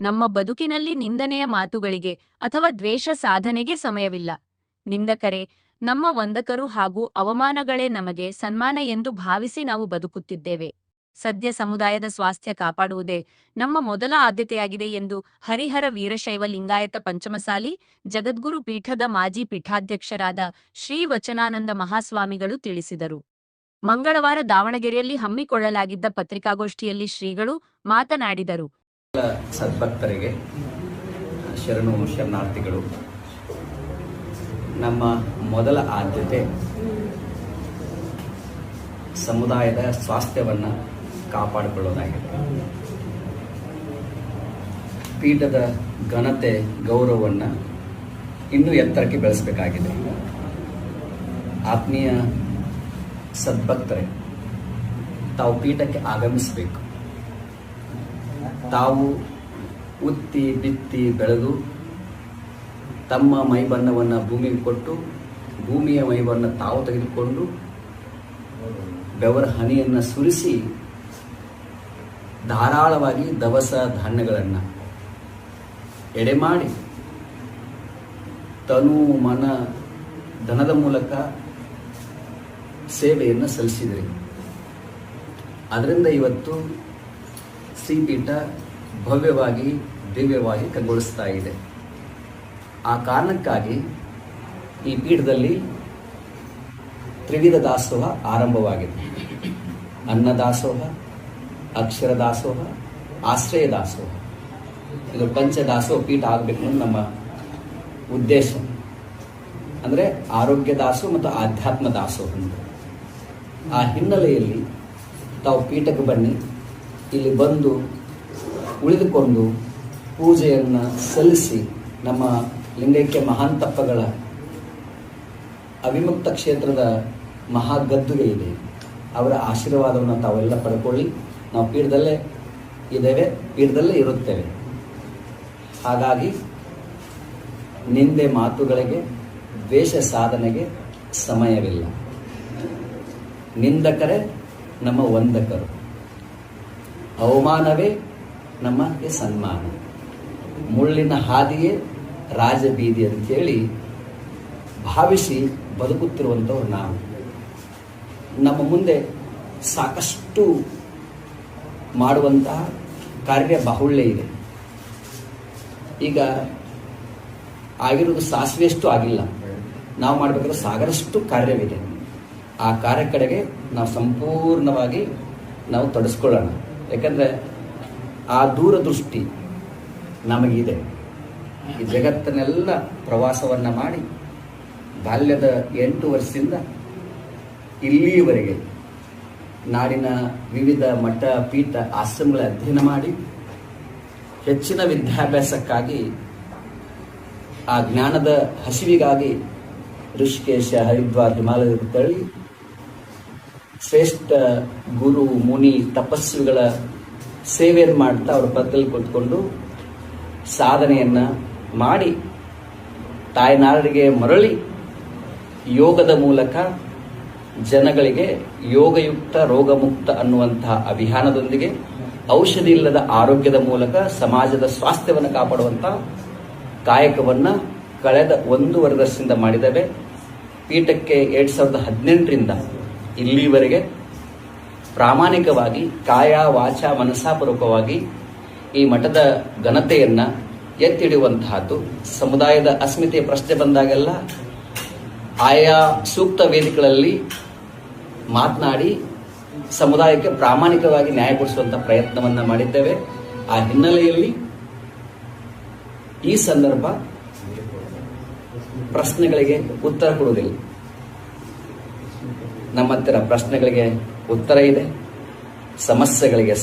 ನಮ್ಮ ಬದುಕಿನಲ್ಲಿ ನಿಂದನೆಯ ಮಾತುಗಳಿಗೆ ಅಥವಾ ದ್ವೇಷ ಸಾಧನೆಗೆ ಸಮಯವಿಲ್ಲ. ನಿಂದಕರೇ ನಮ್ಮ ವಂದಕರು ಹಾಗೂ ಅವಮಾನಗಳೇ ನಮಗೆ ಸನ್ಮಾನ ಎಂದು ಭಾವಿಸಿ ನಾವು ಬದುಕುತ್ತಿದ್ದೇವೆ. ಸದ್ಯ ಸಮುದಾಯದ ಸ್ವಾಸ್ಥ್ಯ ಕಾಪಾಡುವುದೇ ನಮ್ಮ ಮೊದಲ ಆದ್ಯತೆಯಾಗಿದೆ ಎಂದು ಹರಿಹರ ವೀರಶೈವ ಲಿಂಗಾಯತ ಪಂಚಮಸಾಲಿ ಜಗದ್ಗುರು ಪೀಠದ ಮಾಜಿ ಪೀಠಾಧ್ಯಕ್ಷರಾದ ಶ್ರೀ ವಚನಾನಂದ ಮಹಾಸ್ವಾಮಿಗಳು ತಿಳಿಸಿದರು. ಮಂಗಳವಾರ ದಾವಣಗೆರೆಯಲ್ಲಿ ಹಮ್ಮಿಕೊಳ್ಳಲಾಗಿದ್ದ ಪತ್ರಿಕಾಗೋಷ್ಠಿಯಲ್ಲಿ ಶ್ರೀಗಳು ಮಾತನಾಡಿದರು. ಸದ್ಭಕ್ತರಿಗೆ ಶರಣು ಶರಣಾರ್ಥಿಗಳು, ನಮ್ಮ ಮೊದಲ ಆದ್ಯತೆ ಸಮುದಾಯದ ಸ್ವಾಸ್ಥ್ಯವನ್ನು ಕಾಪಾಡಿಕೊಳ್ಳೋದಾಗಿದೆ. ಪೀಠದ ಘನತೆ ಗೌರವವನ್ನು ಇನ್ನೂ ಎತ್ತರಕ್ಕೆ ಬೆಳೆಸಬೇಕಾಗಿದೆ. ಆತ್ಮೀಯ ಸದ್ಭಕ್ತರೇ, ತಾವು ಪೀಠಕ್ಕೆ ಆಗಮಿಸಬೇಕು. ತಾವು ಉತ್ತಿ ಬಿತ್ತಿ ಬೆಳೆದು ತಮ್ಮ ಮೈಬಣ್ಣವನ್ನು ಭೂಮಿಗೆ ಕೊಟ್ಟು ಭೂಮಿಯ ಮೈಬಣ್ಣ ತಾವು ತೆಗೆದುಕೊಂಡು ಬೆವರ ಹನಿಯನ್ನು ಸುರಿಸಿ ಧಾರಾಳವಾಗಿ ದವಸ ಧಾನ್ಯಗಳನ್ನು ಎಡೆ ಮಾಡಿ ತನು ಮನ ಧನದ ಮೂಲಕ ಸೇವೆಯನ್ನು ಸಲ್ಲಿಸಿದ್ರಿ. ಅದರಿಂದ ಇವತ್ತು ಶ್ರೀಪೀಠ ಭವ್ಯವಾಗಿ ದಿವ್ಯವಾಗಿ ಕಂಗೊಳಿಸ್ತಾ ಇದೆ. ಆ ಕಾರಣಕ್ಕಾಗಿ ಈ ಪೀಠದಲ್ಲಿ ತ್ರಿವಿಧ ದಾಸೋಹ ಆರಂಭವಾಗಿದೆ. ಅನ್ನದಾಸೋಹ, ಅಕ್ಷರ ದಾಸೋಹ, ಆಶ್ರಯ ದಾಸೋಹ. ಇದು ಪಂಚದಾಸೋಹ ಪೀಠ ಆಗಬೇಕು ಅನ್ನೋದು ನಮ್ಮ ಉದ್ದೇಶ. ಅಂದರೆ ಆರೋಗ್ಯ ದಾಸೋಹ ಮತ್ತು ಆಧ್ಯಾತ್ಮ ದಾಸೋಹ ಅಂತ. ಆ ಹಿನ್ನೆಲೆಯಲ್ಲಿ ತಾವು ಪೀಠಕ್ಕೆ ಬನ್ನಿ, ಇಲ್ಲಿ ಬಂದು ಉಳಿದುಕೊಂಡು ಪೂಜೆಯನ್ನು ಸಲ್ಲಿಸಿ ನಮ್ಮ ಲಿಂಗೈಕ್ಯ ಮಹಾಂತಪ್ಪಗಳ ಅವಿಮುಕ್ತ ಕ್ಷೇತ್ರದ ಮಹಾಗದ್ದುಗೆ ಇದೆ, ಅವರ ಆಶೀರ್ವಾದವನ್ನು ತಾವೆಲ್ಲ ಪಡ್ಕೊಳ್ಳಿ. ನಾವು ಪೀಠದಲ್ಲೇ ಇದ್ದೇವೆ, ಪೀಠದಲ್ಲೇ ಇರುತ್ತೇವೆ. ಹಾಗಾಗಿ ನಿಂದೆ ಮಾತುಗಳಿಗೆ, ದ್ವೇಷ ಸಾಧನೆಗೆ ಸಮಯವಿಲ್ಲ. ನಿಂದಕರೇ ನಮ್ಮ ವಂದಕರು, ಅವಮಾನವೇ ನಮಗೆ ಸನ್ಮಾನ, ಮುಳ್ಳಿನ ಹಾದಿಯೇ ರಾಜಬೀದಿ ಅಂತೇಳಿ ಭಾವಿಸಿ ಬದುಕುತ್ತಿರುವಂಥವ್ರು ನಾವು. ನಮ್ಮ ಮುಂದೆ ಸಾಕಷ್ಟು ಮಾಡುವಂತಹ ಕಾರ್ಯ ಬಾಹುಳ್ಯ ಇದೆ. ಈಗ ಆಗಿರೋದು ಸಾಸಿವೆಯಷ್ಟು ಆಗಿಲ್ಲ, ನಾವು ಮಾಡಬೇಕಾದ್ರೆ ಸಾಗರಷ್ಟು ಕಾರ್ಯವಿದೆ. ಆ ಕಾರ್ಯ ಕಡೆಗೆ ನಾವು ಸಂಪೂರ್ಣವಾಗಿ ನಾವು ತೊಡಸ್ಕೊಳ್ಳೋಣ. ಯಾಕಂದರೆ ಆ ದೂರದೃಷ್ಟಿ ನಮಗಿದೆ. ಈ ಜಗತ್ತನ್ನೆಲ್ಲ ಪ್ರವಾಸವನ್ನು ಮಾಡಿ ಬಾಲ್ಯದ 8 ವರ್ಷದಿಂದ ಇಲ್ಲಿಯವರೆಗೆ ನಾಡಿನ ವಿವಿಧ ಮಠ ಪೀಠ ಆಶ್ರಮಗಳ ಅಧ್ಯಯನ ಮಾಡಿ ಹೆಚ್ಚಿನ ವಿದ್ಯಾಭ್ಯಾಸಕ್ಕಾಗಿ ಆ ಜ್ಞಾನದ ಹಸಿವಿಗಾಗಿ ಋಷಿಕೇಶ, ಹರಿದ್ವಾರ, ಹಿಮಾಲಯದ ತಳಿ ಶ್ರೇಷ್ಠ ಗುರು ಮುನಿ ತಪಸ್ವಿಗಳ ಸೇವೆಯನ್ನು ಮಾಡ್ತಾ ಅವರ ಪಕ್ಕದಲ್ಲಿ ಕೂತ್ಕೊಂಡು ಸಾಧನೆಯನ್ನು ಮಾಡಿ ತಾಯ್ನಾಡಿಗೆ ಮರಳಿ ಯೋಗದ ಮೂಲಕ ಜನಗಳಿಗೆ ಯೋಗಯುಕ್ತ ರೋಗಮುಕ್ತ ಅನ್ನುವಂತಹ ಅಭಿಯಾನದೊಂದಿಗೆ ಔಷಧಿ ಇಲ್ಲದ ಆರೋಗ್ಯದ ಮೂಲಕ ಸಮಾಜದ ಸ್ವಾಸ್ಥ್ಯವನ್ನು ಕಾಪಾಡುವಂತಹ ಕಾಯಕವನ್ನು ಕಳೆದ 1.5 ವರ್ಷದಿಂದ ಮಾಡಿದ್ದೇವೆ. ಪೀಠಕ್ಕೆ 2018ರಿಂದ ಇಲ್ಲಿವರೆಗೆ ಪ್ರಾಮಾಣಿಕವಾಗಿ ಕಾಯ ವಾಚ ಮನಸ್ಸಾಪೂರ್ವಕವಾಗಿ ಈ ಮಠದ ಘನತೆಯನ್ನು ಎತ್ತಿಡುವಂತಹದ್ದು. ಸಮುದಾಯದ ಅಸ್ಮಿತೆಯ ಪ್ರಶ್ನೆ ಬಂದಾಗೆಲ್ಲ ಆಯಾ ಸೂಕ್ತ ವೇದಿಕೆಗಳಲ್ಲಿ ಮಾತನಾಡಿ ಸಮುದಾಯಕ್ಕೆ ಪ್ರಾಮಾಣಿಕವಾಗಿ ನ್ಯಾಯ ಕೊಡಿಸುವಂಥ ಪ್ರಯತ್ನವನ್ನು ಮಾಡಿದ್ದೇವೆ. ಆ ಹಿನ್ನೆಲೆಯಲ್ಲಿ ಈ ಸಂದರ್ಭ ಪ್ರಶ್ನೆಗಳಿಗೆ ಉತ್ತರ ಕೊಡುವುದಿಲ್ಲ. ನಮ್ಮ ಹತ್ತಿರ ಪ್ರಶ್ನೆಗಳಿಗೆ ಉತ್ತರ ಇದೆ, ಸಮಸ್ಯೆಗಳಿಗೆ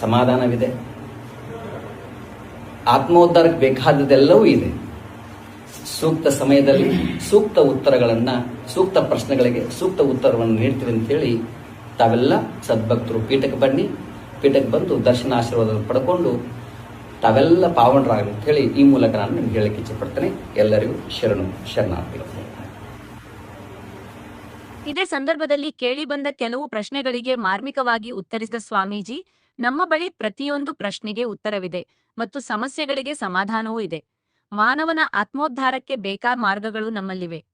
ಸಮಾಧಾನವಿದೆ, ಆತ್ಮೋದ್ಧಾರಕ್ಕೆ ಬೇಕಾದದೆಲ್ಲವೂ ಇದೆ. ಸೂಕ್ತ ಸಮಯದಲ್ಲಿ ಸೂಕ್ತ ಉತ್ತರಗಳನ್ನು, ಸೂಕ್ತ ಪ್ರಶ್ನೆಗಳಿಗೆ ಸೂಕ್ತ ಉತ್ತರವನ್ನು ನೀಡ್ತೀವಿ ಅಂತೇಳಿ ತಾವೆಲ್ಲ ಸದ್ಭಕ್ತರು ಪೀಠಕ್ಕೆ ಬನ್ನಿ. ಪೀಠಕ್ಕೆ ಬಂದು ದರ್ಶನ ಆಶೀರ್ವಾದ ಪಡ್ಕೊಂಡು ತಾವೆಲ್ಲ ಪಾವನರಾಗಲಿ ಅಂತ ಹೇಳಿ ಈ ಮೂಲಕ ನಾನು ನಿಮ್ಗೆ ಹೇಳಕ್ಕೆ ಇಚ್ಛೆಪಡ್ತೇನೆ. ಎಲ್ಲರಿಗೂ ಶರಣಾರ್ಥಿಗಳು. ಇದೇ ಸಂದರ್ಭದಲ್ಲಿ ಕೇಳಿಬಂದ ಕೆಲವು ಪ್ರಶ್ನೆಗಳಿಗೆ ಮಾರ್ಮಿಕವಾಗಿ ಉತ್ತರಿಸಿದ ಸ್ವಾಮೀಜಿ, ನಮ್ಮ ಬಳಿ ಪ್ರತಿಯೊಂದು ಪ್ರಶ್ನೆಗೆ ಉತ್ತರವಿದೆ ಮತ್ತು ಸಮಸ್ಯೆಗಳಿಗೆ ಸಮಾಧಾನವೂ ಇದೆ. ಮಾನವನ ಆತ್ಮೋದ್ಧಾರಕ್ಕೆ ಬೇಕಾದ ಮಾರ್ಗಗಳು ನಮ್ಮಲ್ಲಿವೆ.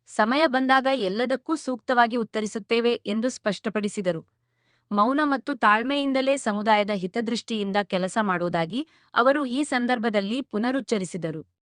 ಸಮಯ ಬಂದಾಗ ಎಲ್ಲದಕ್ಕೂ ಸೂಕ್ತವಾಗಿ ಉತ್ತರಿಸುತ್ತೇವೆ ಎಂದು ಸ್ಪಷ್ಟಪಡಿಸಿದರು. ಮೌನ ಮತ್ತು ತಾಳ್ಮೆಯಿಂದಲೇ ಸಮುದಾಯದ ಹಿತದೃಷ್ಟಿಯಿಂದ ಕೆಲಸ ಮಾಡುವುದಾಗಿ ಅವರು ಈ ಸಂದರ್ಭದಲ್ಲಿ ಪುನರುಚ್ಚರಿಸಿದರು.